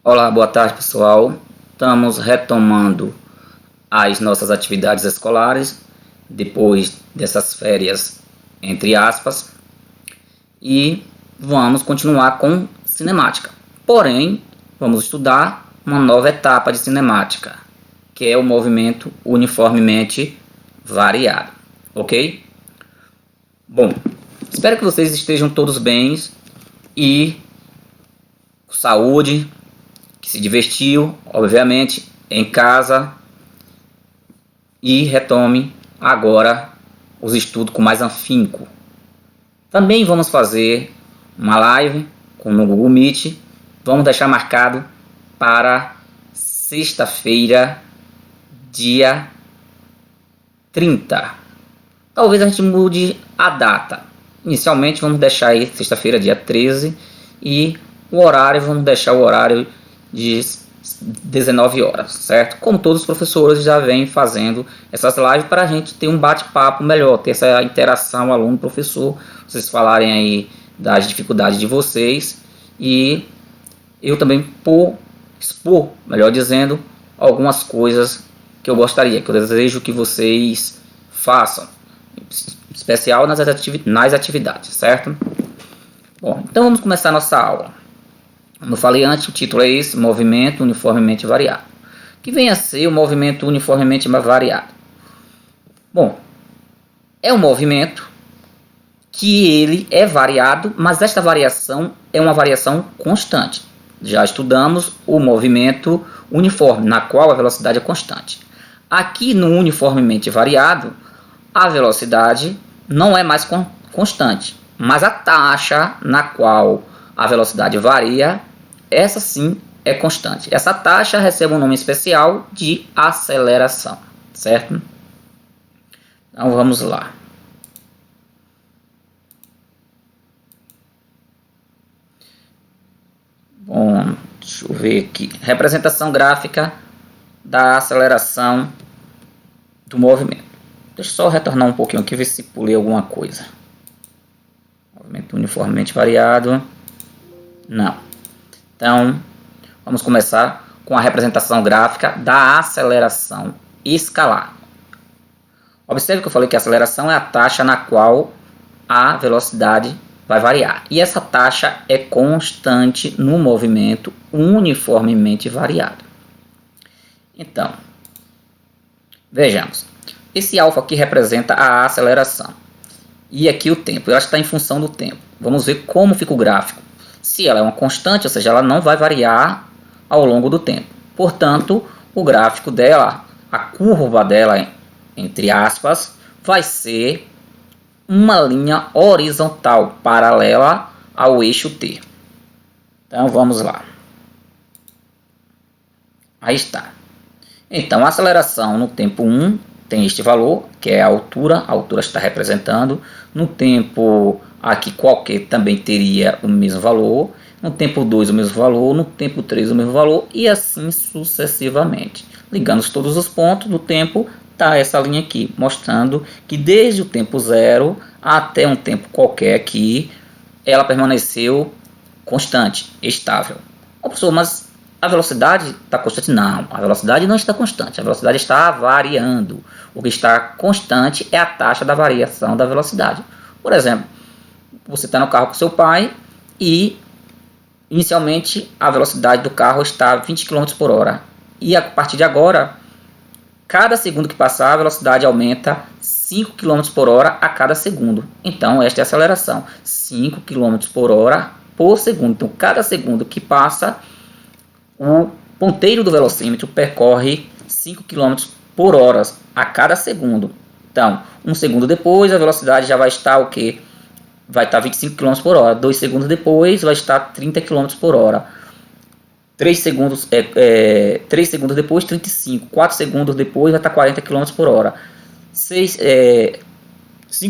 Olá, boa tarde pessoal. Estamos retomando as nossas atividades escolares depois dessas férias, entre aspas, e vamos continuar com cinemática. Porém, vamos estudar uma nova etapa de cinemática, que é o movimento uniformemente variado, ok? Bom, espero que vocês estejam todos bem e com saúde, que se divertiu, obviamente, em casa, e retome agora os estudos com mais afinco. Também vamos fazer uma live no Google Meet. Vamos deixar marcado para sexta-feira, dia 30. Talvez a gente mude a data. Inicialmente vamos deixar aí sexta-feira, dia 13, e o horário, vamos deixar o horário de 19 horas, certo? Como todos os professores já vêm fazendo essas lives para a gente ter um bate-papo melhor, ter essa interação aluno-professor, vocês falarem aí das dificuldades de vocês e eu também expor, melhor dizendo, algumas coisas que eu gostaria, que eu desejo que vocês façam, em especial nas atividades, certo? Bom, então vamos começar a nossa aula. Como eu falei antes, o título é esse, movimento uniformemente variado. O que vem a ser o movimento uniformemente variado? Bom, é um movimento que ele é variado, mas esta variação é uma variação constante. Já estudamos o movimento uniforme, na qual a velocidade é constante. Aqui no uniformemente variado, a velocidade não é mais constante, mas a taxa na qual a velocidade varia, essa sim é constante. Essa taxa recebe um nome especial de aceleração, certo? Então vamos lá. Bom, deixa eu ver aqui. Representação gráfica da aceleração do movimento. Deixa eu só retornar um pouquinho aqui, ver se pulei alguma coisa. Movimento uniformemente variado. Não. Então, vamos começar com a representação gráfica da aceleração escalar. Observe que eu falei que a aceleração é a taxa na qual a velocidade vai variar. E essa taxa é constante no movimento uniformemente variado. Então, vejamos. Esse alfa aqui representa a aceleração. E aqui o tempo. Ela está em função do tempo. Vamos ver como fica o gráfico. Se ela é uma constante, ou seja, ela não vai variar ao longo do tempo. Portanto, o gráfico dela, a curva dela, entre aspas, vai ser uma linha horizontal, paralela ao eixo T. Então, vamos lá. Aí está. Então, a aceleração no tempo 1 tem este valor, que é a altura está representando. No tempo aqui qualquer também teria o mesmo valor, no tempo 2 o mesmo valor, no tempo 3 o mesmo valor e assim sucessivamente. Ligando todos os pontos do tempo, está essa linha aqui, mostrando que desde o tempo 0 até um tempo qualquer aqui, ela permaneceu constante, estável. Oh, professor, mas a velocidade está constante? Não, a velocidade não está constante, a velocidade está variando. O que está constante é a taxa da variação da velocidade. Por exemplo, você está no carro com seu pai e inicialmente a velocidade do carro está a 20 km por hora. E a partir de agora, cada segundo que passar, a velocidade aumenta 5 km por hora a cada segundo. Então, esta é a aceleração. 5 km por hora por segundo. Então, cada segundo que passa, o ponteiro do velocímetro percorre 5 km por hora a cada segundo. Então, um segundo depois, a velocidade já vai estar o quê? Vai estar 25 km por hora. 2 segundos depois, vai estar 30 km por hora. 3 segundos, 3 segundos depois, 35. 4 segundos depois, vai estar 40 km por hora. 5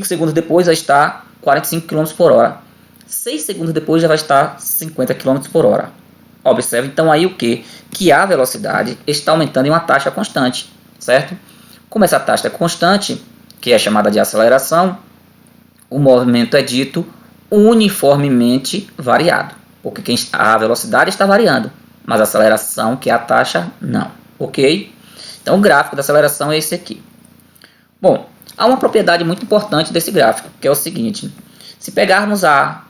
segundos depois, vai estar 45 km por hora. 6 segundos depois, já vai estar 50 km por hora. Observe então aí o que? Que a velocidade está aumentando em uma taxa constante, certo? Como essa taxa é constante, que é chamada de aceleração, o movimento é dito uniformemente variado, porque a velocidade está variando, mas a aceleração, que é a taxa, não. Ok? Então o gráfico da aceleração é esse aqui. Bom, há uma propriedade muito importante desse gráfico, que é o seguinte: se pegarmos a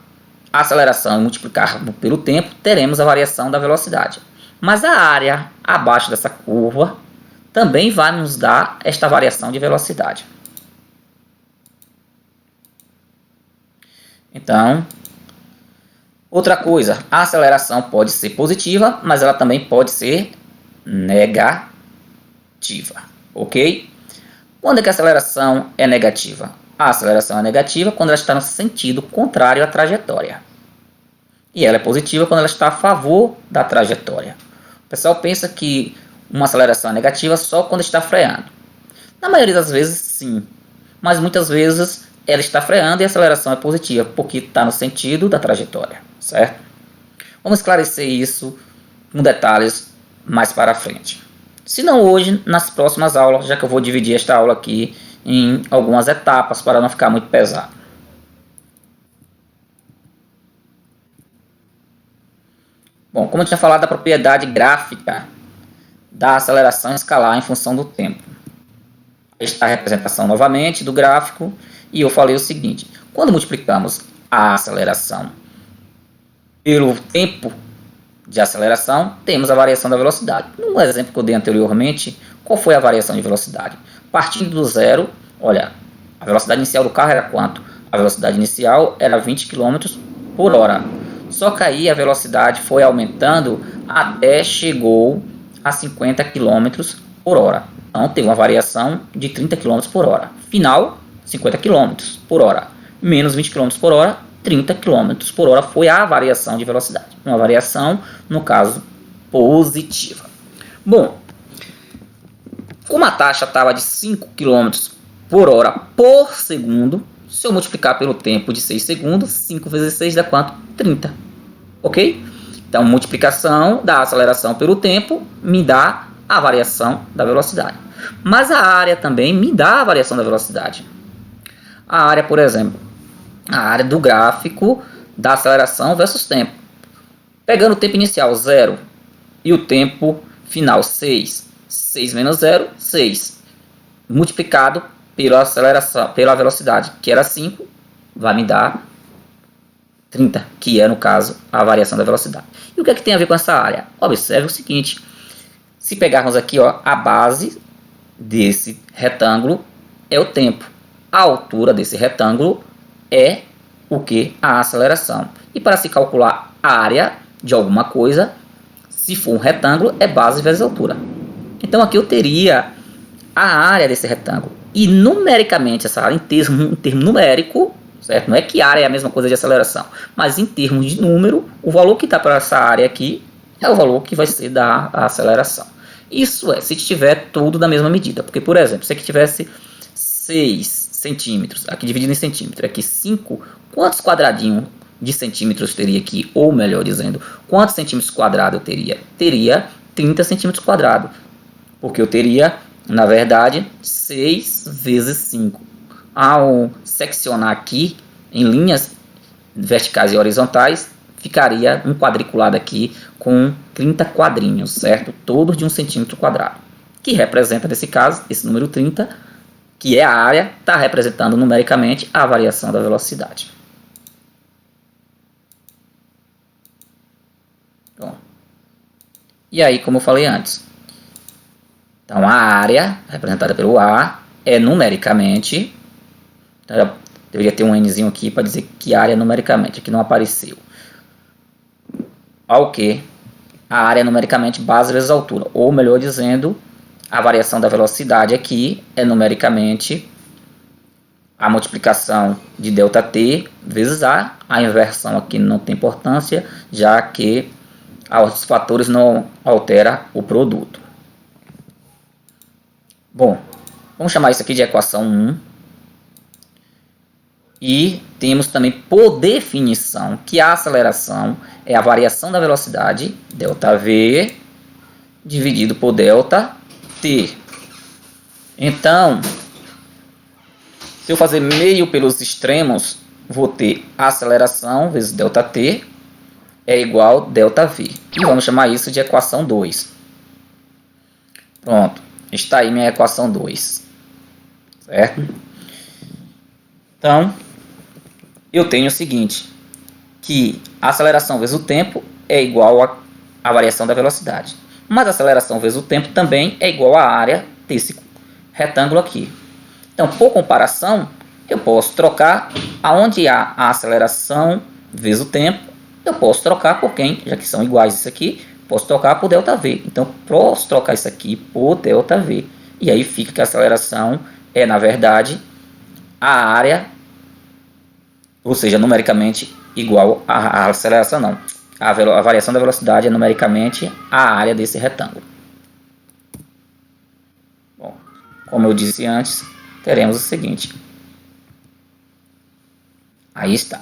aceleração e multiplicarmos pelo tempo, teremos a variação da velocidade. Mas a área abaixo dessa curva também vai nos dar esta variação de velocidade. Então, outra coisa, a aceleração pode ser positiva, mas ela também pode ser negativa, ok? Quando é que a aceleração é negativa? A aceleração é negativa quando ela está no sentido contrário à trajetória. E ela é positiva quando ela está a favor da trajetória. O pessoal pensa que uma aceleração é negativa só quando está freando. Na maioria das vezes, sim. Mas muitas vezes ela está freando e a aceleração é positiva, porque está no sentido da trajetória, certo? Vamos esclarecer isso com detalhes mais para frente. Se não hoje, nas próximas aulas, já que eu vou dividir esta aula aqui em algumas etapas para não ficar muito pesado. Bom, como eu tinha falado da propriedade gráfica da aceleração escalar em função do tempo. Está a representação novamente do gráfico e eu falei o seguinte: quando multiplicamos a aceleração pelo tempo de aceleração, temos a variação da velocidade. No exemplo que eu dei anteriormente, qual foi a variação de velocidade? Partindo do zero, olha, a velocidade inicial do carro era quanto? A velocidade inicial era 20 km por hora. Só que aí a velocidade foi aumentando até chegou a 50 km por hora. Então teve uma variação de 30 km por hora. Final, 50 km por hora. Menos 20 km por hora, 30 km por hora foi a variação de velocidade. Uma variação, no caso, positiva. Bom, como a taxa estava de 5 km por hora por segundo, se eu multiplicar pelo tempo de 6 segundos, 5 vezes 6 dá quanto? 30. Ok? Então, multiplicação da aceleração pelo tempo me dá a variação da velocidade. Mas a área também me dá a variação da velocidade. A área, por exemplo, a área do gráfico da aceleração versus tempo. Pegando o tempo inicial, 0, e o tempo final, 6. 6 menos 0, 6. Multiplicado pela aceleração, pela velocidade, que era 5, vai me dar 30, que é, no caso, a variação da velocidade. E o que é que tem a ver com essa área? Observe o seguinte: se pegarmos aqui, ó, a base desse retângulo é o tempo. A altura desse retângulo é o que? A aceleração. E para se calcular a área de alguma coisa, se for um retângulo, é base vezes altura. Então aqui eu teria a área desse retângulo. E numericamente, essa área em termo numérico, certo? Não é que área é a mesma coisa de aceleração, mas em termos de número, o valor que está para essa área aqui é o valor que vai ser da aceleração. Isso é, se tiver tudo da mesma medida. Porque, por exemplo, se aqui tivesse 6 centímetros, aqui dividido em centímetro, aqui 5, quantos quadradinhos de centímetros teria aqui? Ou melhor dizendo, quantos centímetros quadrados eu teria? Teria 30 centímetros quadrados. Porque eu teria, na verdade, 6 vezes 5. Ao seccionar aqui em linhas verticais e horizontais, ficaria um quadriculado aqui com 30 quadrinhos, certo? Todos de 1 centímetro quadrado. Que representa, nesse caso, esse número 30, que é a área, está representando numericamente a variação da velocidade. Bom, e aí, como eu falei antes, então a área, representada pelo A, é numericamente, então, deveria ter um Nzinho aqui para dizer que área numericamente, aqui não apareceu. Ao que a área numericamente base vezes altura, ou melhor dizendo, a variação da velocidade aqui é numericamente a multiplicação de ΔT vezes A. A inversão aqui não tem importância, já que os fatores não alteram o produto. Bom, vamos chamar isso aqui de equação 1. E temos também, por definição, que a aceleração é a variação da velocidade, ΔV, dividido por ΔT. Então, se eu fazer meio pelos extremos, vou ter aceleração vezes ΔT, é igual a ΔV. E vamos chamar isso de equação 2. Pronto, está aí minha equação 2. Certo? Então, eu tenho o seguinte, que a aceleração vezes o tempo é igual à variação da velocidade. Mas a aceleração vezes o tempo também é igual à área desse retângulo aqui. Então, por comparação, eu posso trocar aonde há a aceleração vezes o tempo, eu posso trocar por quem, já que são iguais isso aqui, posso trocar por ΔV. Então, posso trocar isso aqui por ΔV. E aí fica que a aceleração é, na verdade, a área, ou seja, numericamente igual à aceleração, não. A variação da velocidade é numericamente a área desse retângulo. Bom, como eu disse antes, teremos o seguinte. Aí está.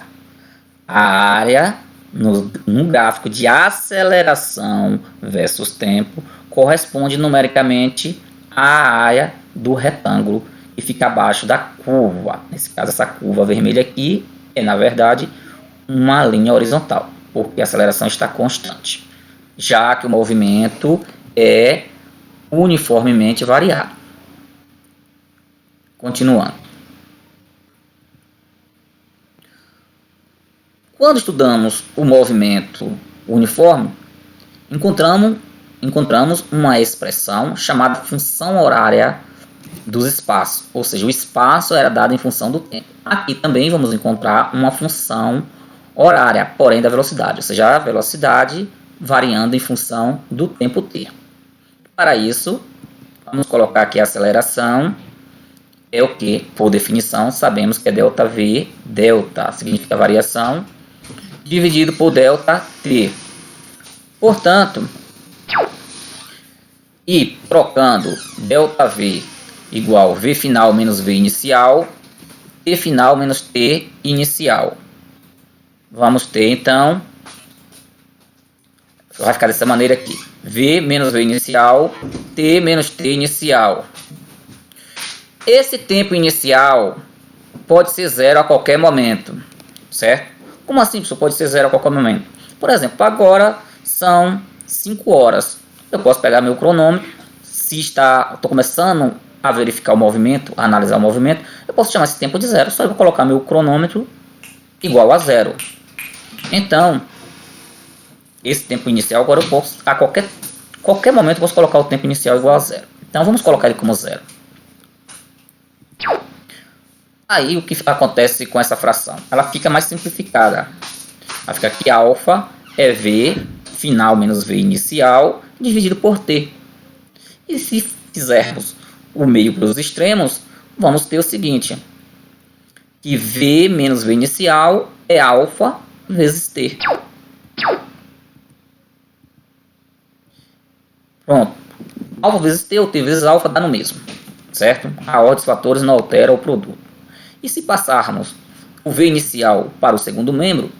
A área no gráfico de aceleração versus tempo corresponde numericamente à área do retângulo e fica abaixo da curva. Nesse caso, essa curva vermelha aqui é, na verdade, uma linha horizontal, porque a aceleração está constante, já que o movimento é uniformemente variado. Continuando. Quando estudamos o movimento uniforme, encontramos uma expressão chamada função horária dos espaços, ou seja, o espaço era dado em função do tempo. Aqui também vamos encontrar uma função horária, porém da velocidade, ou seja, a velocidade variando em função do tempo t. Para isso, vamos colocar aqui a aceleração, é o que? Por definição, sabemos que é ΔV, delta significa variação, dividido por ΔT. Portanto, e trocando ΔV igual V final menos V inicial, T final menos T inicial. Vamos ter, então, vai ficar dessa maneira aqui. V menos V inicial, T menos T inicial. Esse tempo inicial pode ser zero a qualquer momento, certo? Como assim, professor? Pode ser zero a qualquer momento. Por exemplo, agora são 5 horas. Eu posso pegar meu cronômetro, se estou começando a verificar o movimento, a analisar o movimento, eu posso chamar esse tempo de zero, só eu vou colocar meu cronômetro igual a zero. Então, esse tempo inicial, agora eu posso, a qualquer momento eu posso colocar o tempo inicial igual a zero. Então, vamos colocar ele como zero. Aí, o que acontece com essa fração? Ela fica mais simplificada. Vai ficar que alfa é V final menos V inicial dividido por T. E se fizermos o meio para os extremos, vamos ter o seguinte, que V menos V inicial é alfa vezes T. Pronto. Alfa vezes T ou T vezes alfa dá no mesmo, certo? A ordem dos fatores não altera o produto. E se passarmos o V inicial para o segundo membro,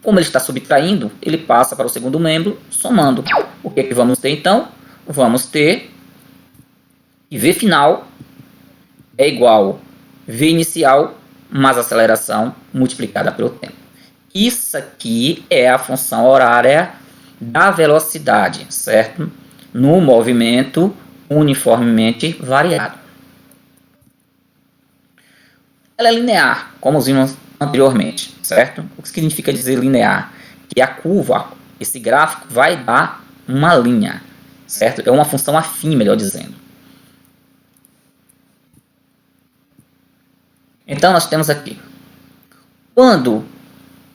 como ele está subtraindo, ele passa para o segundo membro somando. O que é que vamos ter então? Vamos ter que V final é igual V inicial mais aceleração multiplicada pelo tempo. Isso aqui é a função horária da velocidade, certo? No movimento uniformemente variado. Ela é linear, como vimos anteriormente, certo? O que significa dizer linear? Que a curva, esse gráfico, vai dar uma linha, certo? É uma função afim, melhor dizendo. Então, nós temos aqui, quando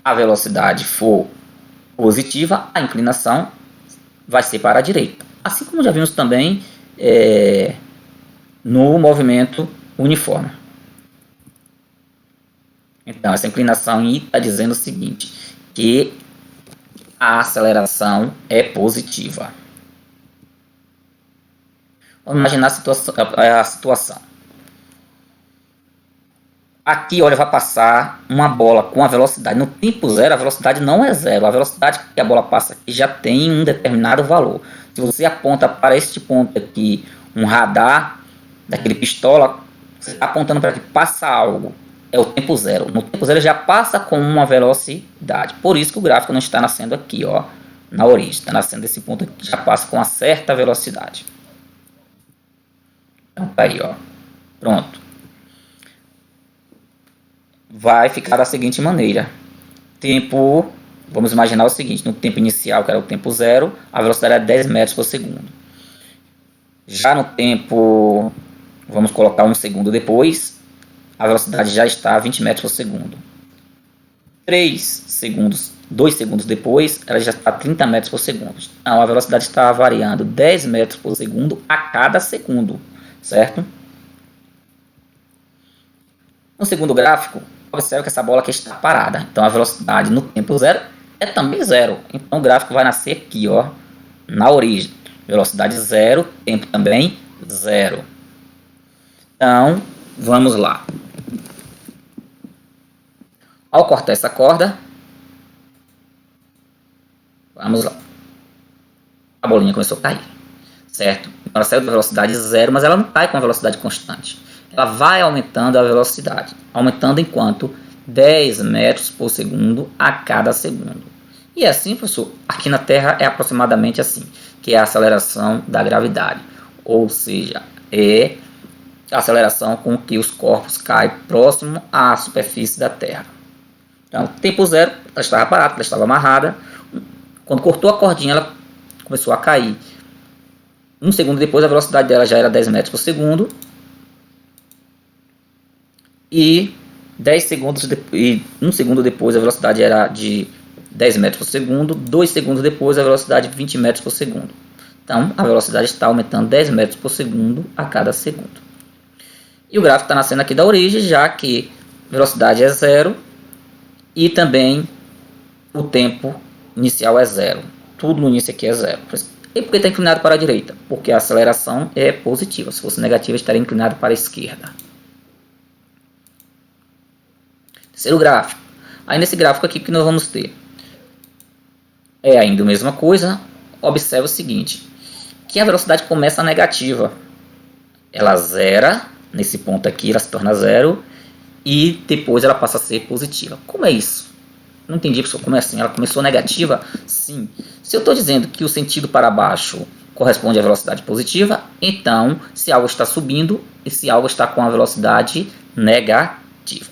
a velocidade for positiva, a inclinação vai ser para a direita. Assim como já vimos também no movimento uniforme. Então, essa inclinação I está dizendo o seguinte, que a aceleração é positiva. Vamos imaginar a situação. Aqui, olha, vai passar uma bola com a velocidade. No tempo zero, a velocidade não é zero. A velocidade que a bola passa aqui já tem um determinado valor. Se você aponta para este ponto aqui um radar, daquele pistola, você está apontando para que passa algo. é o tempo zero. No tempo zero já passa com uma velocidade. Por isso que o gráfico não está nascendo aqui, ó, na origem. Está nascendo desse ponto aqui, já passa com uma certa velocidade. Então tá aí, ó. Pronto. Vai ficar da seguinte maneira. Tempo, vamos imaginar o seguinte, no tempo inicial, que era o tempo zero, a velocidade era 10 metros por segundo. Já no tempo, vamos colocar 1 segundo depois, a velocidade já está a 20 metros por segundo. 3 segundos, 2 segundos depois, ela já está a 30 metros por segundo. Então, a velocidade está variando 10 metros por segundo a cada segundo, certo? No segundo gráfico, observe que essa bola aqui está parada. Então, a velocidade no tempo zero é também zero. Então, o gráfico vai nascer aqui, ó, na origem. Velocidade zero, tempo também zero. Então, vamos lá. Ao cortar essa corda, vamos lá. A bolinha começou a cair, certo? Então, ela saiu da velocidade zero, mas ela não cai com a velocidade constante. Ela vai aumentando a velocidade, aumentando enquanto 10 metros por segundo a cada segundo. E assim, professor, aqui na Terra é aproximadamente assim, que é a aceleração da gravidade. Ou seja, é a aceleração com que os corpos caem próximo à superfície da Terra. Então, tempo zero, ela estava parada, ela estava amarrada. Quando cortou a cordinha, ela começou a cair. 1 segundo depois, a velocidade dela já era 10 metros por segundo. E 10 segundos e 1 segundo depois, a velocidade era de 10 metros por segundo. 2 segundos depois, a velocidade de 20 metros por segundo. Então, a velocidade está aumentando 10 metros por segundo a cada segundo. E o gráfico está nascendo aqui da origem, já que a velocidade é zero e também o tempo inicial é zero. Tudo no início aqui é zero. E por que está inclinado para a direita? Porque a aceleração é positiva. Se fosse negativa, estaria inclinado para a esquerda. Terceiro gráfico. Aí nesse gráfico aqui que nós vamos ter é ainda a mesma coisa. Observe o seguinte, que a velocidade começa negativa. Ela zera, nesse ponto aqui ela se torna zero e depois ela passa a ser positiva. Como é isso? Não entendi, professor, como é assim? Ela começou negativa? Sim. Se eu estou dizendo que o sentido para baixo corresponde à velocidade positiva, então se algo está subindo, esse algo está com a velocidade negativa.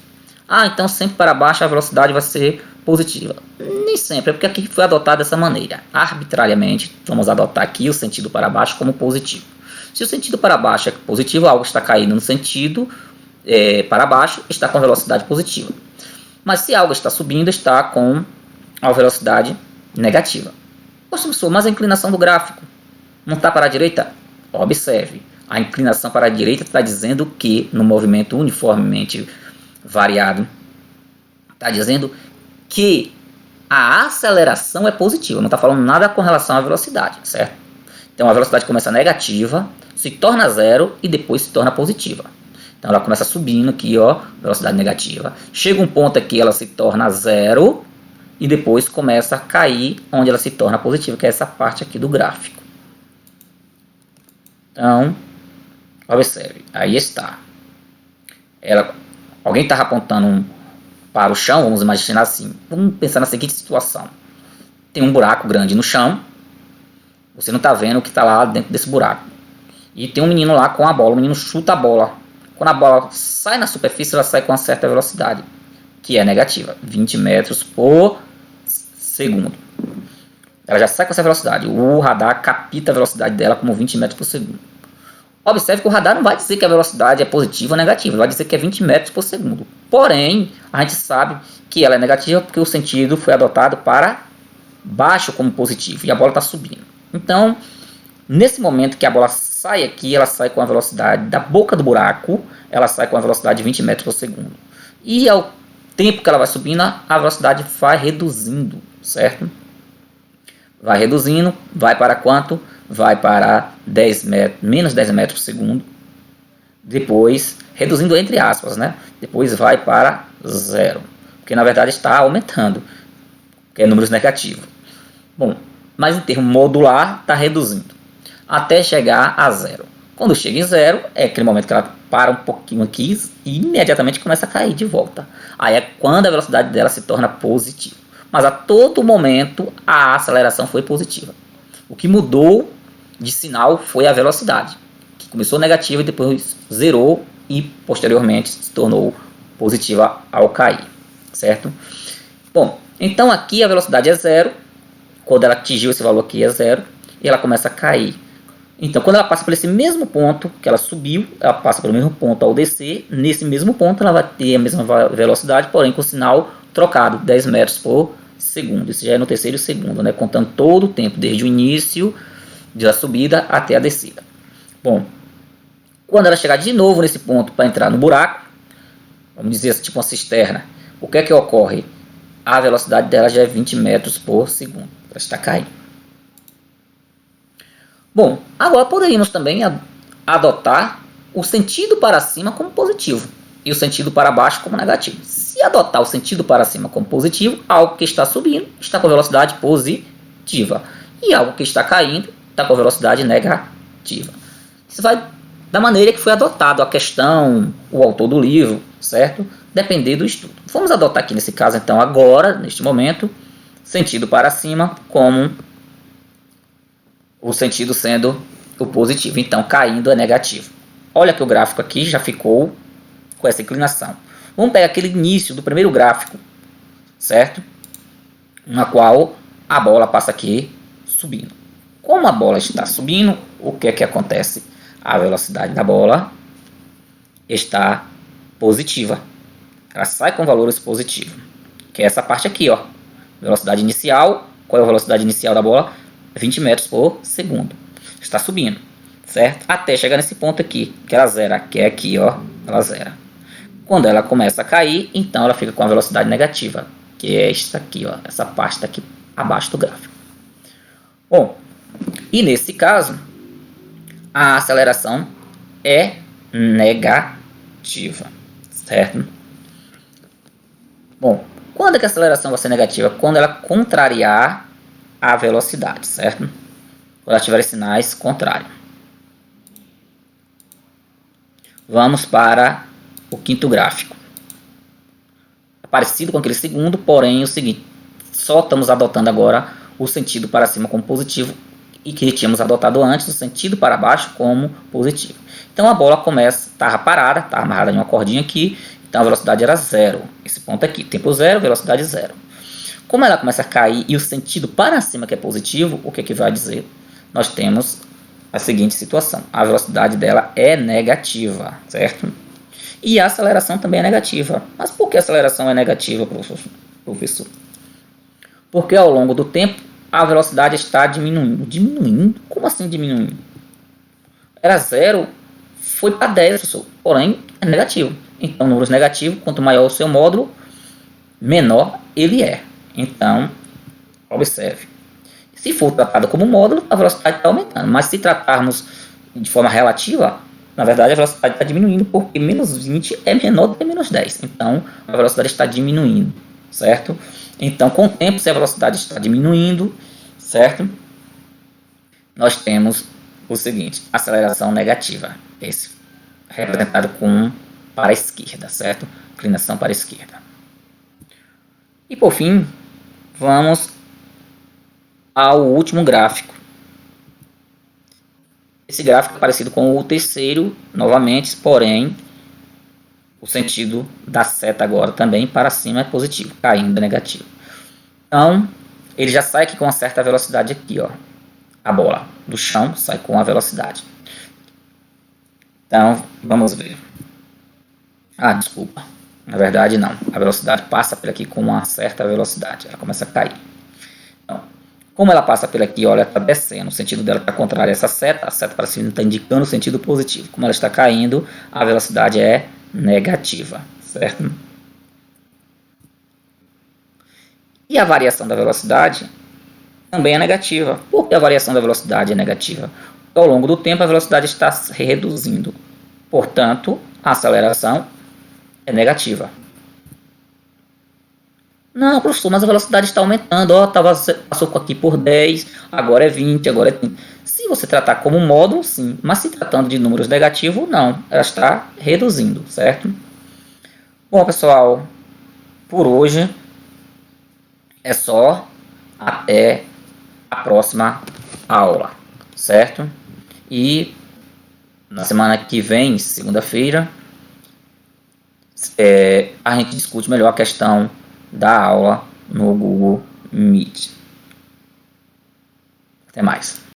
Ah, então sempre para baixo a velocidade vai ser positiva. Nem sempre, é porque aqui foi adotada dessa maneira. Arbitrariamente, vamos adotar aqui o sentido para baixo como positivo. Se o sentido para baixo é positivo, algo está caindo no sentido para baixo, está com a velocidade positiva. Mas se algo está subindo, está com a velocidade negativa. Poxa, professor, mas a inclinação do gráfico não está para a direita? Observe, a inclinação para a direita está dizendo que no movimento uniformemente variado, está dizendo que a aceleração é positiva, não está falando nada com relação à velocidade, certo? Então a velocidade começa negativa, se torna zero e depois se torna positiva. Então ela começa subindo aqui, ó, velocidade negativa. Chega um ponto aqui, ela se torna zero e depois começa a cair, onde ela se torna positiva, que é essa parte aqui do gráfico. Então, observe, aí está. Alguém estava apontando para o chão, vamos imaginar assim. Vamos pensar na seguinte situação. Tem um buraco grande no chão, você não está vendo o que está lá dentro desse buraco. E tem um menino lá com a bola, o menino chuta a bola. Quando a bola sai na superfície, ela sai com uma certa velocidade, que é negativa, 20 metros por segundo. Ela já sai com essa velocidade. O radar capta a velocidade dela como 20 metros por segundo. Observe que o radar não vai dizer que a velocidade é positiva ou negativa, vai dizer que é 20 metros por segundo. Porém, a gente sabe que ela é negativa porque o sentido foi adotado para baixo como positivo e a bola está subindo. Então, nesse momento que a bola sai aqui, ela sai com a velocidade da boca do buraco, ela sai com a velocidade de 20 metros por segundo. E ao tempo que ela vai subindo, a velocidade vai reduzindo, certo? Vai reduzindo, vai para quanto? Vai para 10 metros, menos 10 metros por segundo. Depois, reduzindo entre aspas, né? Depois vai para zero, porque na verdade está aumentando, que é números negativos. Bom, mas em termo modular está reduzindo, até chegar a zero. Quando chega em zero, é aquele momento que ela para um pouquinho aqui e imediatamente começa a cair de volta. Aí é quando a velocidade dela se torna positiva. Mas a todo momento a aceleração foi positiva. O que mudou de sinal foi a velocidade, que começou negativa e depois zerou e posteriormente se tornou positiva ao cair, certo? Bom, então aqui a velocidade é zero, quando ela atingiu esse valor aqui é zero, e ela começa a cair. Então, quando ela passa por esse mesmo ponto que ela subiu, ela passa pelo mesmo ponto ao descer, nesse mesmo ponto ela vai ter a mesma velocidade, porém com o sinal trocado, 10 metros por segundo. Isso já é no terceiro segundo, né? Contando todo o tempo, desde o início da subida até a descida. Bom, quando ela chegar de novo nesse ponto para entrar no buraco, vamos dizer tipo uma cisterna, o que é que ocorre? A velocidade dela já é 20 metros por segundo. Ela está caindo. Bom, agora poderíamos também adotar o sentido para cima como positivo e o sentido para baixo como negativo. Se adotar o sentido para cima como positivo, algo que está subindo está com velocidade positiva e algo que está caindo está com velocidade negativa. Isso vai da maneira que foi adotado a questão, o autor do livro, certo? Depender do estudo. Vamos adotar aqui nesse caso, então, agora, neste momento, sentido para cima como o sentido sendo o positivo. Então, caindo é negativo. Olha que o gráfico aqui já ficou com essa inclinação. Vamos pegar aquele início do primeiro gráfico, certo? Na qual a bola passa aqui subindo. Como a bola está subindo, o que é que acontece? A velocidade da bola está positiva. Ela sai com valores positivos. Que é essa parte aqui, ó. Velocidade inicial. Qual é a velocidade inicial da bola? 20 metros por segundo. Está subindo, certo? Até chegar nesse ponto aqui, que ela zera. Que é aqui, ó. Ela zera. Quando ela começa a cair, então ela fica com a velocidade negativa. Que é esta aqui, ó. Essa parte daqui abaixo do gráfico. Bom, e nesse caso, a aceleração é negativa, certo? Bom, quando é que a aceleração vai ser negativa? Quando ela contrariar a velocidade, certo? Quando ela tiver sinais contrários. Vamos para o quinto gráfico. É parecido com aquele segundo, porém é o seguinte, só estamos adotando agora o sentido para cima como positivo e que tínhamos adotado antes o sentido para baixo como positivo. Então a bola começa, estava parada, estava amarrada em uma cordinha aqui, então a velocidade era zero. Esse ponto aqui, tempo zero, velocidade zero. Como ela começa a cair e o sentido para cima que é positivo, o que, que vai dizer? Nós temos a seguinte situação, a velocidade dela é negativa, certo? E a aceleração também é negativa. Mas por que a aceleração é negativa, professor? Porque ao longo do tempo a velocidade está diminuindo. Diminuindo? Como assim diminuindo? Era zero, foi para 10, professor. Porém, é negativo. Então, números negativos, quanto maior o seu módulo, menor ele é. Então, observe. Se for tratado como módulo, a velocidade está aumentando. Mas se tratarmos de forma relativa, na verdade a velocidade está diminuindo, porque menos 20 é menor do que menos 10. Então, a velocidade está diminuindo, certo? Então, com o tempo, se a velocidade está diminuindo, certo? Nós temos o seguinte, aceleração negativa. Esse representado com para a esquerda, certo? Inclinação para a esquerda. E por fim, vamos ao último gráfico. Esse gráfico é parecido com o terceiro, novamente, porém, o sentido da seta agora também para cima é positivo, caindo é negativo. Então, ele já sai aqui com uma certa velocidade aqui, ó. A bola do chão sai com a velocidade. Então, vamos ver. Ah, desculpa. Na verdade, não. A velocidade passa por aqui com uma certa velocidade. Ela começa a cair. Então, como ela passa por aqui, olha, está descendo. O sentido dela está contrário a essa seta. A seta para cima está indicando o sentido positivo. Como ela está caindo, a velocidade é negativa, certo? E a variação da velocidade também é negativa. Por que a variação da velocidade é negativa? Ao longo do tempo, a velocidade está se reduzindo. Portanto, a aceleração é negativa. Não, professor, mas a velocidade está aumentando. Ó, passou aqui por 10, agora é 20, agora é 30. Se você tratar como módulo, sim, mas se tratando de números negativos, não, ela está reduzindo, certo? Bom, pessoal, por hoje é só, até a próxima aula, certo? E na semana que vem, segunda-feira, a gente discute melhor a questão da aula no Google Meet. Até mais.